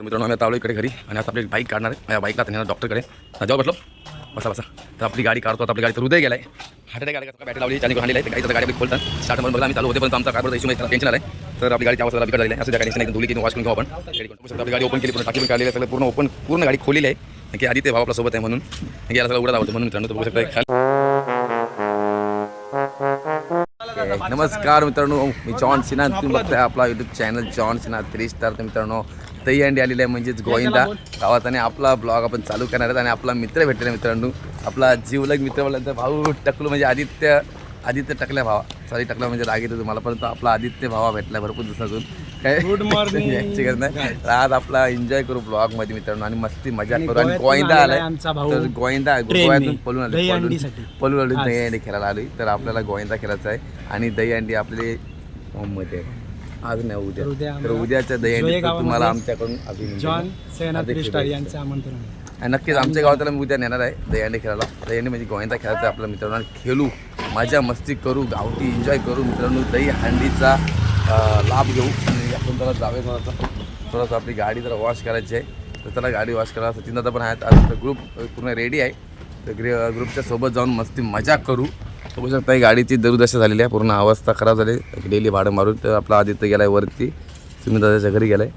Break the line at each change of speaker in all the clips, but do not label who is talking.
मित्रांनो आम्ही आता आलो इकडे घरी आणि आता आपली बाईक काढणार आहे. बाईकला त्यांना डॉक्टरकडे जेव्हा बसलो बसा बसा तर आपली गाडी काढतो. आपली गाडी तर हृदय गेलाय. हार्ट अटॅक आला. बॅटरी लावली त्याने हाणलेली आहे. गाडीचं गाडी खोलतात स्टार्ट म्हणून बघा आम्ही चालू होते पण आमचा काय बरं इश्यू टेन्शन आलं तर आपली गाडीची अवस्था बिकट झाली आहे. असं त्या गाडीची नाही धुली की वॉश करून घेऊ आपण. आपली गाडी ओपन केली पूर्ण टाकी पण काढलेली आहे. सगळं पूर्ण गाडी खोलेली आहे की आधी ते भाव आपल्या सोबत आहे म्हणून याला सगळं उडत आवडतं म्हणून मित्रांनो तर बघू शकता. नमस्कार मित्रांनो मी जॉन सिन्हा तुम्ही बघताय आपला YouTube channel John Sinha 3 star. तर मित्रांनो दहीहंडी आलेली आहे म्हणजेच गोविंदा गावात आणि आपला ब्लॉग आपण चालू करणार आहेत. आणि आपला मित्र भेटलेला आहे मित्रांनो आपला जीवलग मित्र बोलल्यानंतर भाऊ टकलू म्हणजे आदित्य टकल्या भावा सॉरी टकला म्हणजे राग येतो तुम्हाला पण आपला आदित्य भावा भेटला भरपूर दिवसातून काय गुड मॉर्निंग याची गरज नाही. आज आपला एन्जॉय करू ब्लॉग मध्ये मित्रांनो आणि मस्ती मजा करू. आणि गोविंदा आलाय तर गोविंदा गोव्यातून पळून दहीहंडी खेळायला आली तर आपल्याला गोविंदा खेळायचा आहे. आणि दहीहंडी आपले मध्ये आज नाही उद्या तर उद्याच्या दहीहंडी तुम्हाला आमच्याकडून आणि नक्कीच आमच्या गावाला मी उद्या नेणार आहे दहीहंडी खेळायला. दहीहंडी म्हणजे गोविंदा खेळायचा आहे आपल्या मित्रांनो आणि खेळू मजा मस्ती करू गावठी एन्जॉय करू मित्रांनो. दहीहंडीचा लाभ घेऊ आणि आपण त्याला जावे थोडंसं आपली गाडी जरा वॉश करायची आहे तर त्याला गाडी वॉश करा. सचिन दादा पण आहेत आज ग्रुप पूर्ण रेडी आहे तर ग्रुपच्या सोबत जाऊन मस्ती मजा करू. बघू शकता ही गाडीची दुर्दशा झालेली आहे पूर्ण अवस्था खराब झाली डेली भाडं मारून. तर आपला आदित्य गेला आहे वरती सुनील दादाच्या घरी गेला आहे.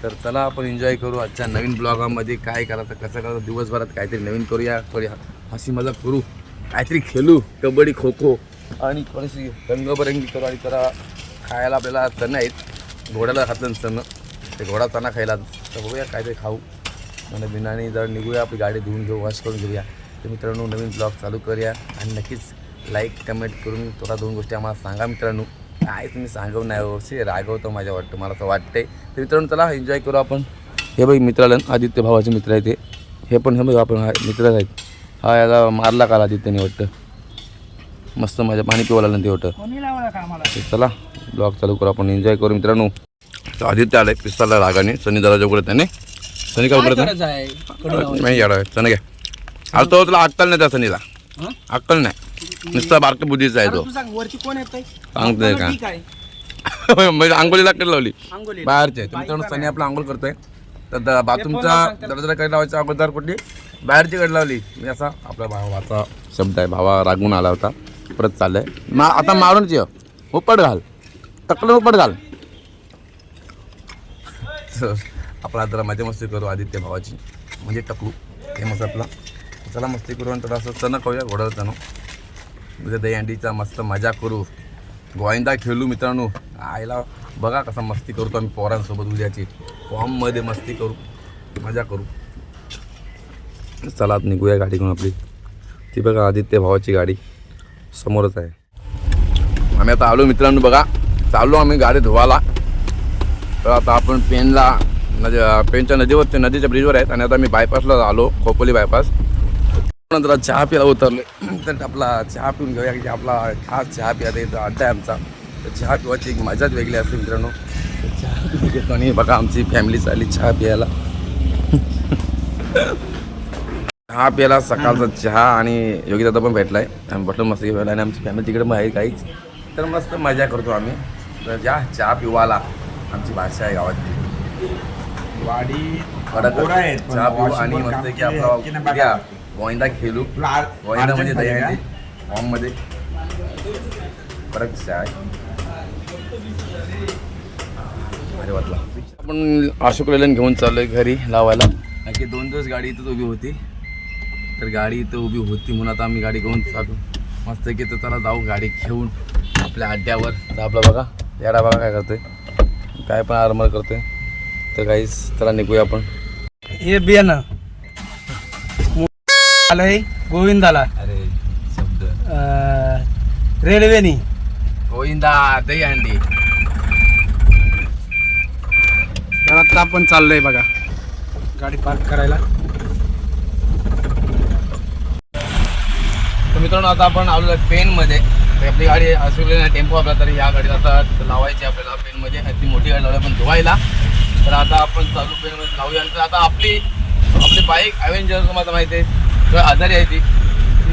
तर चला आपण एन्जॉय करू आजच्या नवीन ब्लॉगामध्ये काय करायचं कसं करायचं दिवसभरात काहीतरी नवीन करूया थोडी हसी मजा करू काहीतरी खेळू कबड्डी खो खो आणि थोडीशी रंगबरंगी करू. आणि जरा खायला आपल्याला चणं आहेत घोड्याला घातलं चणं ते घोडा चणा खायला तर बघूया काहीतरी खाऊ म्हणजे बिनाने जरा निघूया आपली गाडी धुवून घेऊ वॉश करून घेऊया. तर मित्रांनो नवीन ब्लॉग चालू करूया आणि नक्कीच लाईक कमेंट करून थोडा 2 गोष्टी आम्हाला सांगा मित्रांनो. काय तुम्ही सांगव नाही अवश्य रागवतो माझ्या वाटतं मला असं वाटतंय. तर मित्रांनो चला एन्जॉय करू आपण. हे बघ मित्राला आदित्य भावाचे मित्र आहे ते हे पण हे बघ आपण मित्रच आहेत. हा याला मारला काल आदित्यने वाटतं मस्त माझ्या पाणी पिवायला ते वाटतं. चला ब्लॉग चालू करू आपण एन्जॉय करू मित्रांनो. आदित्य आलाय पिस्ताला रागाने सनी दादा उघडत त्याने सनी काय उघडत नाही याडा सनी काय आता तो तुला अक्कल नाही त्या सनीला अक्कल नाही नुसता बारक्या बुद्धीचा आहे तो सांगतोय का म्हणजे आंघोळीला कडे लावली बाहेरचे आहे. मित्रांनो सनी आपला आंघोळ करतोय तर बाथरूमचा दरवाजा कडे लावायचा अगोदर कुठली बाहेरची कडे लावली मी असा आपल्या भावाचा शब्द आहे. भावा रागून आला होता परत चाललंय आता मारूनच ये उपट घाल टकलं उपट घाल. आपला जरा मजा मस्ती करू आदित्य भावाची म्हणजे टकलू फेमस आपला. चला मस्ती करू आणि थोडं असं चणं खाऊया घोडाला चणं म्हणजे दहीहंडीचा मस्त मजा करू गोविंदा खेळू मित्रांनो. आईला बघा कसा मस्ती करतो आम्ही पोरांसोबत उद्याची फॉर्ममध्ये मस्ती करू मजा करू. चला निघूया गाडी घेऊन आपली ती बघा आदित्य भावाची गाडी समोरच आहे. आम्ही आता आलो मित्रांनो बघा चाललो आम्ही गाडी धुवायला. तर आता आपण पेनच्या नदीवरती नदीच्या ब्रिजवर आहेत आणि आता आम्ही बायपासला आलो खोपोली बायपास. नंतर चहा प्यायला उतरले तर आपला चहा पिऊन घेऊया की आपला खास चहा प्यायचा इथं अड्डा आहे आमचा. तर चहा पिवायची एक मजाच वेगळी असते मित्रांनो. चहा घेतो आणि बघा आमची फॅमिली चालली चहा प्यायला चहा प्यायला सकाळचा चहा आणि योगी दादा पण भेटला आहे आम्ही बटन मस्त घेऊया आणि आमची फॅमिली तिकडे आहे काहीच तर मस्त मजा करतो आम्ही. तर ज्या चहा पिवाला आमची भाषा आहे गावातली वाडी चहा पिऊ आणि मस्त की आपला गोविंदा खेळू गोविंदा म्हणजे दहीहंडी फॉर्ममध्ये फरक आहे अरे वाटला. आपण अशोक लेलन घेऊन चाललो आहे घरी लावायला नक्की 2 दिवस गाडी इथंच उभी होती तर गाडी इथं उभी होती म्हणून आता आम्ही गाडी घेऊन चालू मस्त की तर चला जाऊ गाडी घेऊन आपल्या अड्ड्यावर. तर आपला बघा याडा बघा काय करतोय काय पण आरमार करतोय. तर काहीच चला निघूया आपण.
हे बियाणं आलंय गोविंदाला
अरे शब्द
रेल्वेनी
गोविंदा दहीहंडी.
तर आता आपण चाललोय बघा गाडी पार्क करायला.
तर मित्रांनो आता आपण आलो आहे पेनमध्ये. तर आपली गाडी असलेली नाही टेम्पो आपला तरी या गाडीत आता लावायची आपल्याला पेनमध्ये ती मोठी गाडी लावली पण धुवायला. तर आता आपण चालू पेनमध्ये लावूया. नंतर आता आपली बाईक ॲव्हेंजर तुम्हाला माहिती आहे तर आजारी आहे ती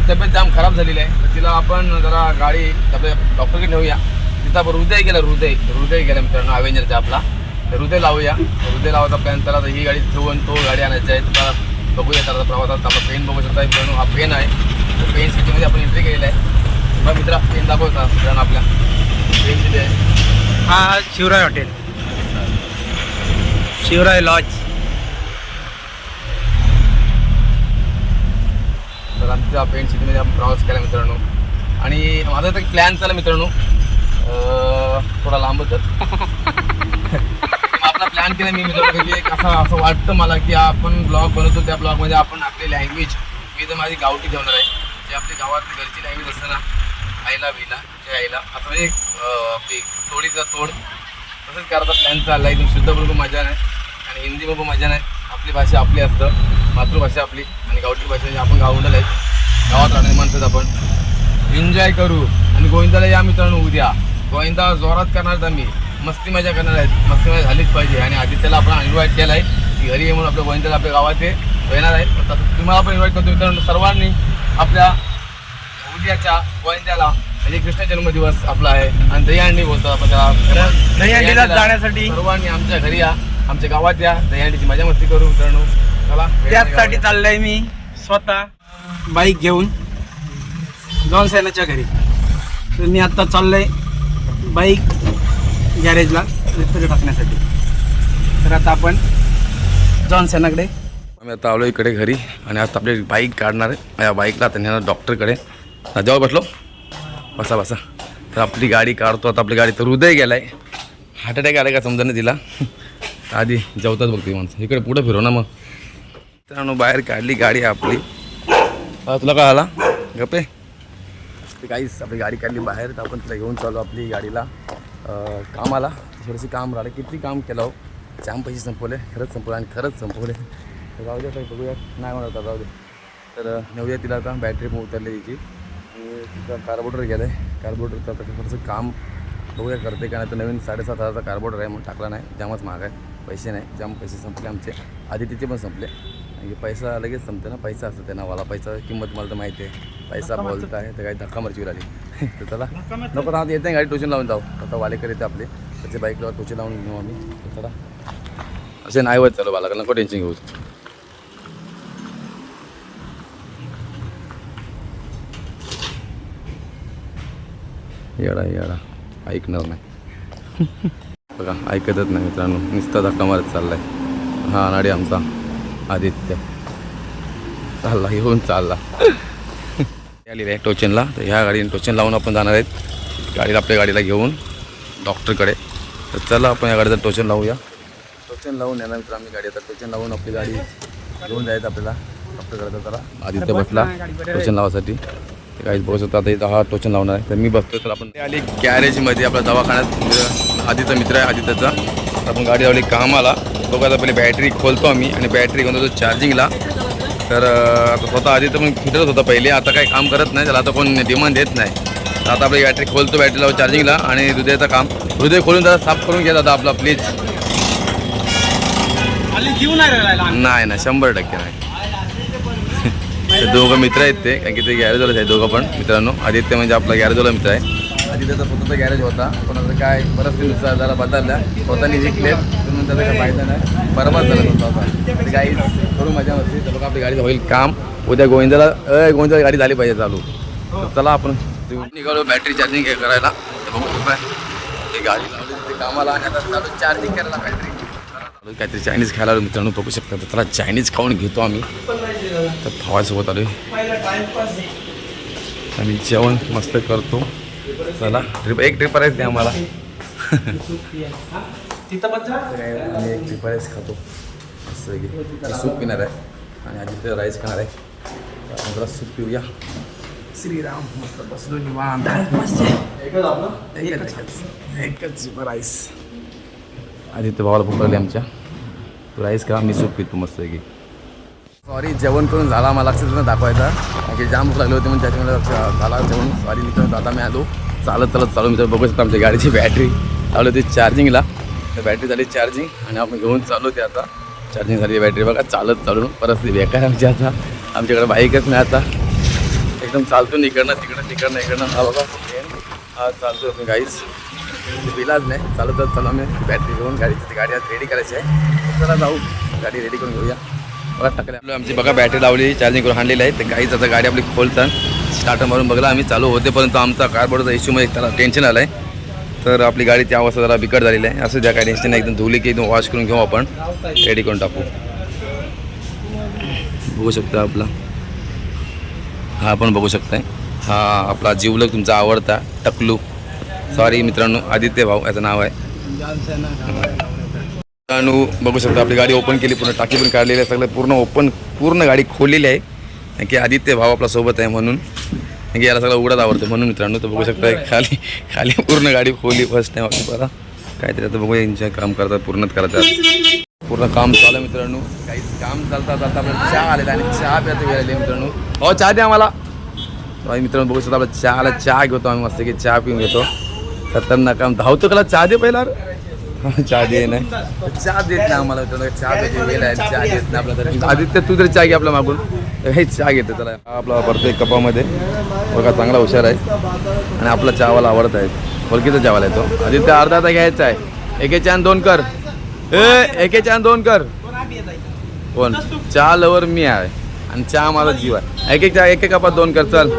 तब्येत जाम खराब झालेली आहे. तर तिला आपण जरा गाडी आपल्या डॉक्टरकडे नेऊया. तिथं आपण हृदय गेलं मित्रांनो ॲव्हेंजरचा आपला हृदय लावूया. हृदय लावायचा प्लॅन त्याला. तर ही गाडी ठेवून तो गाडी आणायची आहे. तुम्हाला बघूया त्याचा प्रवासात. आपला पेन बघू शकता मित्रांनो. हा पेन आहे. तो पेन सिटीमध्ये आपण एंट्री केलेला आहे. मग मित्रा पेन दाखवता मित्रांनो आपल्या पेन दिली आहे.
हा शिवराय हॉटेल, शिवराय लॉज.
तर आमच्या पेन सिटीमध्ये आपण प्रवास केला मित्रांनो. आणि माझा तर प्लॅन चालला मित्रांनो थोडा लांबच. आपला प्लॅन केला मी मित्रांनो की असं वाटतं मला की आपण ब्लॉग बनवतो त्या ब्लॉगमध्ये आपण आपली लँग्वेज मी तर माझी गावठी ठेवणार आहे. जे आपली गावातली घरची लँग्वेज असतं ना, आईला बिला जे आईला असं म्हणजे आपली तोडीचा तोड तसंच करायचा प्लॅन चालला आहे. एकदम शुद्ध बोलून मजा नाही आणि हिंदी बघू मजा नाही. आपली भाषा आपली असतं, मातृभाषा आपली आणि गावठी भाषा म्हणजे आपण गावंडल आहे. गावात राहणे म्हणतात आपण. एन्जॉय करू आणि गोविंदाला या मित्रांनो उद्या. गोविंदा जोरात करणार आहेत आम्ही, मस्ती मजा करणार आहेत. मस्ती मजा झालीच पाहिजे. आणि आदित्यला आपण इन्व्हाइट केला आहे की घरी ये म्हणून आपल्या गोविंदाला आपल्या गावात येणार आहे. पण तसं तुम्हाला पण इन्व्हाइट करतो मित्रांनो. सर्वांनी आपल्या उद्याच्या गोविंद्याला म्हणजे कृष्ण जन्मदिवस आपला आहे आणि दहीहंडी बोलतो आपण त्याला.
दहीहंडीला जाण्यासाठी
सर्वांनी आमच्या घरी या, आमच्या गावात या, दहीहंडीची मजा मस्ती करू मित्रांनो. चला
त्याचसाठी चाललंय मी स्वतः बाईक घेऊन जॉनसेनाच्या घरी. तर मी आत्ता चाललंय बाईक गॅरेजला रिपेअर टाकण्यासाठी. तर आता आपण जॉनसेनाकडे
आम्ही आता आलो इकडे घरी आणि आता आपली बाईक काढणार आहे. या बाईकला आता नेणार डॉक्टरकडे. जवळ बसलो, बसा बसा. तर आपली गाडी काढतो आता. आपली गाडी तर हृदय गेला आहे. हार्ट अटॅक आला का समजा नाही तिला. आधी जेवतात बघते माणसं. इकडे पुढं फिरव ना मग. मित्रांनो बाहेर काढली गाडी आपली. तुला काय आला गप्पे ते काहीच. आपली गाडी काढली बाहेर. तर आपण तिला घेऊन चालू आपली गाडीला कामाला. थोडंसं काम राहिलं. किती काम केलं हो. जाम पैसे संपवले, खरंच संपवले आणि खरंच संपवले. तर जाऊ दे काही बघूया. नाही म्हणत आता जाऊ दे. तर नेऊया तिला आता. बॅटरी पण उतरली तिची आणि तिचा कार्बोरेटर गेलं आहे. कार्बोरेटरचं आता थोडंसं काम बघूया करते का नाही. तर नवीन 7,500चा कार्बोरेटर आहे म्हणून टाकला नाही. जामच महाग आहे. पैसे नाही, जाम पैसे संपले आमचे. आधी तिचे पण संपले. आणि पैसा लगेच संपते ना. पैसा असतं ते नावाला. पैसा किंमत मला तर माहिती आहे. पैसा बोलत आहे तर काही धक्का मरची आली. तर चला नको राहत येत नाही गाडी टोचन लावून जाऊ. आता वालेकर येते आपले. त्याच्या बाईकला टोचे लावून घेऊ आम्ही. तर चला असे नाही होत. चलो बाला नको टेन्शन घेऊ. येडा ऐकणार नाही. बघा ऐकतच नाही मित्रांनो. नुसता धक्का मारत चाललाय. हा नाडी आमचा आदित्य चालला घेऊन चालला. आलेली आहे टोचनला. तर ह्या गाडीने टोचन लावून आपण जाणार आहेत गाडीला, आपल्या गाडीला घेऊन डॉक्टरकडे. तर चला आपण या गाडीचं टोचन लावूया. टोचन लावून येणार मित्र आम्ही गाडी. आता टोचन लावून आपली गाडी घेऊन जायचं आपल्याला डॉक्टरकडे. तर चला आदित्य बसला टोचन लावासाठी. काहीच बघू शकतो. आता इथं हा टोचन लावणार आहे. तर मी बसतो. तर आपण आली गॅरेजमध्ये आपल्या दवाखान्यात. आदित्य मित्र आहे आदित्यचा. आपण गाडी लावली कामाला. बघू आता पहिले बॅटरी खोलतो आम्ही आणि बॅटरी घेऊन जातो चार्जिंगला. तर आता स्वतः आदित्य पण फिरत होता पहिले. आता काही काम करत नाही. त्याला आता कोण डिमांड देत नाही. तर आता आपली बॅटरी खोलतो, बॅटरी लावतो चार्जिंगला. आणि हृदयाचं काम हृदय खोलून त्याला साफ करून घ्या दादा आपला प्लीज. नाही ना 100% नाही. ते दोघं मित्र आहेत ते, कारण की ते गॅरेजवालेच आहेत दोघं पण मित्रांनो. आदित्य म्हणजे आपला गॅरेजवाला मित्र आहे. आदित्यचा स्वतःचा गॅरेज होता पण आता काय परिस्थितीनुसार जरा बदलल्या. स्वतःनी विकले म्हणून त्याचा काय फायदा नाही. बरोबर झालं होता. ते गाडी करू मजा मस्ती. तर बघा आपली गाडीचं होईल काम. उद्या गोविंदाला गाडी झाली पाहिजे चालू. तर चला आपण निघालो बॅटरी चार्जिंग करायला. ते गाडी लावली ते कामाला आणि आता चालू चार्जिंग करायला बॅटरी. काहीतरी चायनीज खायला मित्रांनो बघू शकता. तर त्याला चायनीज खाऊन घेतो आम्ही. तर भावासोबत आलो आणि जेवण मस्त करतो. चला एक ट्रिप राईस द्या आम्हाला. आम्ही एक ट्रिप राईस खातो मस्त. सूप पिणार आहे आणि आधी ते राईस खाणार आहे. आपण जरा सूप पिऊया. श्रीराम मस्त बसलो निवांत. एकच राईस. आधी ते भावाला भूक लागली आमच्या. राईस खा, मी सूप पितो मस्त की. सॉरी जेवण करून झाला. मला लक्षात दाखवायचा कारण की जाम भूक लागली होती म्हणून त्याच्यामुळे झाला जेवण. सॉरी मित्रांनो. आता मी आलो चालत चालू मित्र. बघू शकता आमच्या गाडीची बॅटरी लावली होती चार्जिंगला. तर बॅटरी झाली चार्जिंग आणि आपण घेऊन चालू होते. आता चार्जिंग झाली बॅटरी. बघा चालत चालून परिस्थिती बेकार आमची. आता आमच्याकडे बाईकच नाही. आता एकदम चालतो इकडनं तिकडनं इकडनं. हा बघा हा चालतो आपण गाईच. विलाज नाही चालत चला आम्ही बॅटरी घेऊन गाडी आज रेडी करायची आहे. चला जाऊ गाडी रेडी करून घेऊया. बघा टाकले आमची बघा बॅटरी लावली चार्जिंग करून आणलेली आहे. तर काहीच आता गाडी आपली खोलतात स्टार्टर मारून बघला आम्ही चालू होते परंतु आमचा कार्डबोर्डचा इश्यूमध्ये त्याला टेन्शन आलं आहे. तर आपली गाडी त्या अवस्था जरा बिकट झालेली आहे. असं द्या काय टेन्शन नाही एकदम धुली की एकदम वॉश करून घेऊ आपण रेडी करून टाकू. बघू शकता आपला हा पण बघू शकताय हा आपला जीवलग तुमचा आवडता टकलू सॉरी मित्रांनो आदित्य भाऊ याचं नाव आहे. मित्रांनो बघू शकता आपली गाडी ओपन केली पूर्ण टाकी पण काढलेली आहे सगळं पूर्ण ओपन पूर्ण गाडी खोललेली आहे की आदित्य भाऊ आपला सोबत आहे म्हणून की याला सगळं उघडत आवडतं म्हणून मित्रांनो. तर बघू शकता खाली खाली पूर्ण गाडी खोली फर्स्ट टाईम आपली बघा काहीतरी आता बघूया एन्जॉय काम करतात पूर्णच करायचं पूर्ण काम चालू आहे मित्रांनो. काहीच काम चालतात आता आपल्याला चहा आलेला आणि चहा प्यायचं वेळ आली मित्रांनो. हो चहा द्या आम्हाला मित्रांनो. बघू शकता आपला चहाला चहा घेतो आम्ही मस्त की चहा पिऊन घेतो. खतरनाक काम धावतो त्याला चहा दे पहिला चहा दे नाही चहा देत नाही आम्हाला मित्रांनो. चहा प्यायची वेळ आहे चहा देत नाही आपल्याला. आदित्य तू तरी चहा घे आपल्या मागून हे चहा घेतो त्याला आपला प्रत्येक कपामध्ये बघा चांगला हुशार आहे आणि आपला चहावाला आवडत आहे. ओळखीचा चहावाला आहे तो. आदित्य अर्धा आता घ्यायचा आहे. एके चान दोन कर एके चान दोन कर कोण चहा लवर मी आहे आणि चहा माझा जीव आहे. एक कपात दोन कर चल.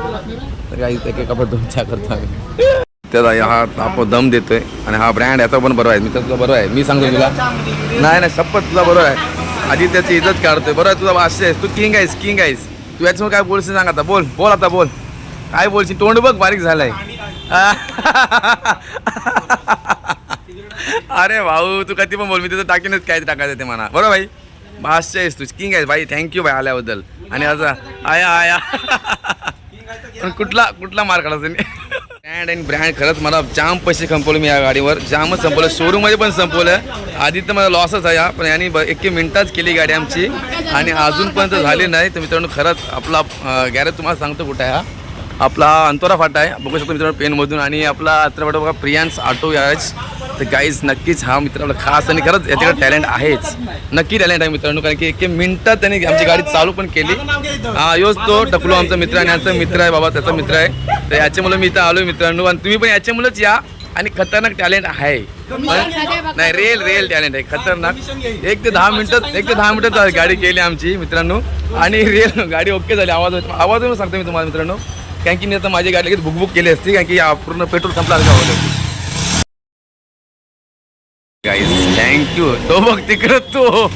तर काही एक कपात दोन चहा करतो आम्ही. त्याला हा आपण दम देतोय आणि हा ब्रँड याचा पण बरोबर आहे मित्र तुझा बरोबर आहे. मी सांगतो तुला नाही शपथ तुझा बरोबर आहे. आधी त्याची इज्जत काढतोय बरोबर आहे. तुझा भाष्य आहेस तू किंग आहेस तू याच्यामुळे काय बोलशील सांग आता बोल आता बोल काय बोलशील. तोंड बघ बारीक झालाय. अरे भाऊ तू कधी पण बोल मी तिथं टाकीनच काय टाकायचं ते म्हणा बरोबर भाई. भाष्य आहेस तू किंग आहेस भाई. थँक्यू भाई आल्याबद्दल. आणि असा आया पण कुठला मार काढायचा ब्रँड आणि ब्रँड खरंच मला जाम पैसे संपवले मी या गाडीवर जामच संपवलं. शोरूममध्ये पण संपवलं. आधी तर मला लॉसच आहे पण यांनी 1 मिनिटाच केली गाडी आमची आणि अजूनपर्यंत झाली नाही. तर मित्रांनो खरंच आपला गॅरेज तुम्हाला सांगतो कुठं आहे हा आपला अंतोरा फाटा आहे बघू शकतो मित्रांनो पेनमधून. आणि आपला अत्र फाटा बघा प्रियांस ऑटो गॅरेज. तर गाईज नक्कीच हा मित्र आपला खास आणि खरंच याच्याकडे टॅलेंट आहेच नक्की टॅलेंट आहे मित्रांनो. कारण की 1 मिनिटात त्यांनी आमची गाडी चालू पण केली. हा योच तो टकलू आमचा मित्र आणि यांचा मित्र आहे बाबा त्याचा मित्र आहे. तर याच्यामुळे मी इथं आलो मित्रांनो आणि तुम्ही पण याच्यामुळेच या. आणि खतरनाक टॅलेंट आहे नाही रिअल टॅलेंट आहे खतरनाक. 1 ते 10 मिनिटात गाडी केली आमची मित्रांनो आणि रिअल गाडी ओके झाली. आवाज सांगतो मी तुम्हाला मित्रांनो कारण की मी आता माझी गाडी लगेच बुक केली असती कारण की पूर्ण पेट्रोल संपला होती. गाईज थँक्यू तो बघ तिकडं तो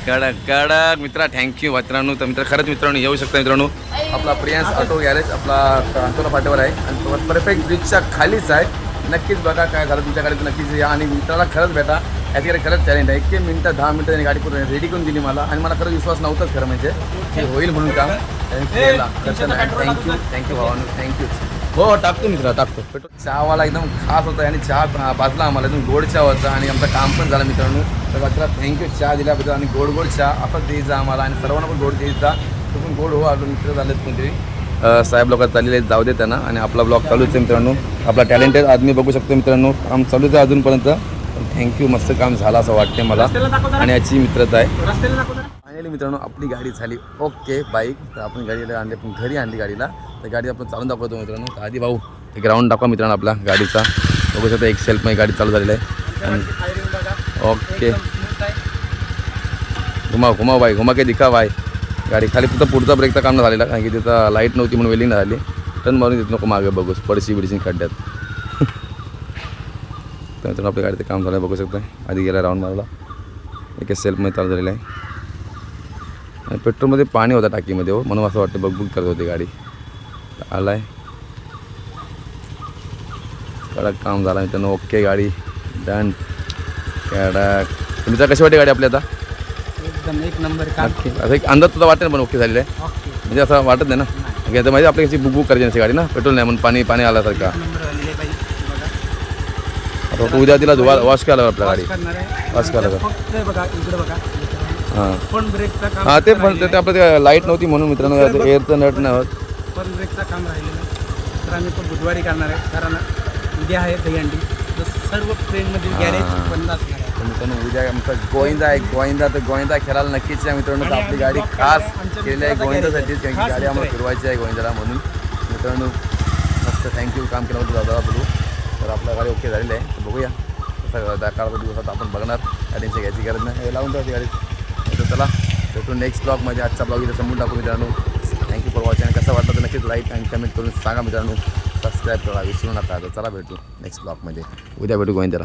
कडक मित्रा थँक्यू मित्रांनो. तर मित्र खरंच मित्रांनो येऊ शकता मित्रांनो. आपला प्रियांस ऑटो गॅरेज आपला अंतोला फाट्यावर आहे आणि तो परफेक्ट ब्रिजच्या खालीच आहे. नक्कीच बघा काय झालं तुमच्या गाडीत नक्कीच या आणि मित्राला खरंच भेटा. याच्याकडे खरंच टॅलेंट आहे. 1 मिनिटात 10 मिनिटं त्यांनी गाडी पूर्ण रेडी करून दिली मला आणि मला खरंच विश्वास नव्हताच खरं म्हणजे हे होईल म्हणून काम. थँक्यू भावानो थँक्यू. हो टाकतो मित्र टाकतो. चहावाला एकदम खास होता आणि चहा पाजला आम्हाला एकदम गोड चहा होता आणि आमचं काम पण झालं मित्रांनो. तर मात्र थँक्यू चहा दिल्याबद्दल आणि गोड चहा असंच द्यायचा आम्हाला आणि सर्वांना पण गोड द्यायचा. तो पण गोड हो आलो मित्र झालेत कोणतरी साहेब लोक चाललेले आहेत जाऊ दे त्यांना. आणि आपला ब्लॉग चालूच आहे मित्रांनो. आपला टॅलेंटेड आदमी बघू शकतो मित्रांनो काम चालूच आहे अजूनपर्यंत. थँक्यू मस्त काम झालं असं वाटते मला आणि याची मित्रता आहे. फायनली मित्रांनो आपली गाडी झाली ओके बाईक. तर आपण गाडीला आणली आपण घरी आणली गाडीला. तर गाडी आपण चालून दाखवतो मित्रांनो. तर आधी भाऊ एक राऊंड दाखवा मित्रांनो आपला गाडीचा बघू शकता. 1 सेल्फमध्ये गाडी चालू झालेली आहे आणि ओके घुमा बाई घुमा के दिखा बाय. गाडी खाली तिथं पुढचा ब्रेकचा काम नाही झालेला कारण की तिथं लाईट नव्हती म्हणून वेलिंग झाली. टर्न मारून तिथं नको मागे बघूस बिडशी खड्ड्यात. तर मित्रांनो आपल्या गाडीचं काम झालं बघू शकता. आधी गेला राऊंड मारला 1 सेल्फमध्ये चालू झालेला आहे आणि पेट्रोलमध्ये पाणी होता टाकीमध्ये हो म्हणून असं वाटतं बघ करत होती गाडी. आला आहे कडक काम झाला मित्रांनो ओके गाडी डन कडक. तुमचा कशी वाटते गाडी आपली आता
एकदम 1 नंबर.
असं एक अंदाज तुझा वाटेल पण ओके झालेला आहे म्हणजे असं वाटत नाही ना की आता माहिती आपली कशी बुक करायची नसते गाडी ना पेट्रोल नाही म्हणून पाणी आल्यासारखा. आता उद्या तिला वॉश करायला आपल्या गाडी वॉश करायला हां ते पण ते आपलं लाईट नव्हती म्हणून मित्रांनो एअरचं नट नाही होत.
पण ब्रेकचं काम राहिलेलं तर आम्ही तो बुधवारी करणार आहे कारण उद्या आहे दहीहंडी. सर्व ट्रेनमध्ये गॅरेज बंद असणार आहे.
मित्रांनो उद्या आमचा गोविंदा आहे तर गोविंदा खेळायला नक्कीच आहे मित्रांनो. तर आपली गाडी खास केलेली आहे गोविंदासाठीच कारण की गाडी आम्हाला फिरवायची आहे गोविंदाला म्हणून मित्रांनो. मस्त थँक्यू. थँक्यू काम केल्याबद्दल दादा बोलू. तर आपलं गाडी ओके झालेली आहे. तर बघूया कसं काळाचा दिवसात आपण बघणार. गाडींची घ्यायची गरज नाही, हे लावून ठेवायची गाडी. तर चला भेटून नेक्स्ट ब्लॉगमध्ये. आजचा ब्लॉग इथं संपून टाकू मित्रांनो. Thank you for watching. कसं वाटलं तर नक्कीच लाईक आणि कमेंट करून सांगा मित्रांनो. सबस्क्राईब करा विसरू नका. तर चला भेटू नेक्स्ट ब्लॉगमध्ये. उद्या भेटू गोविंदरा.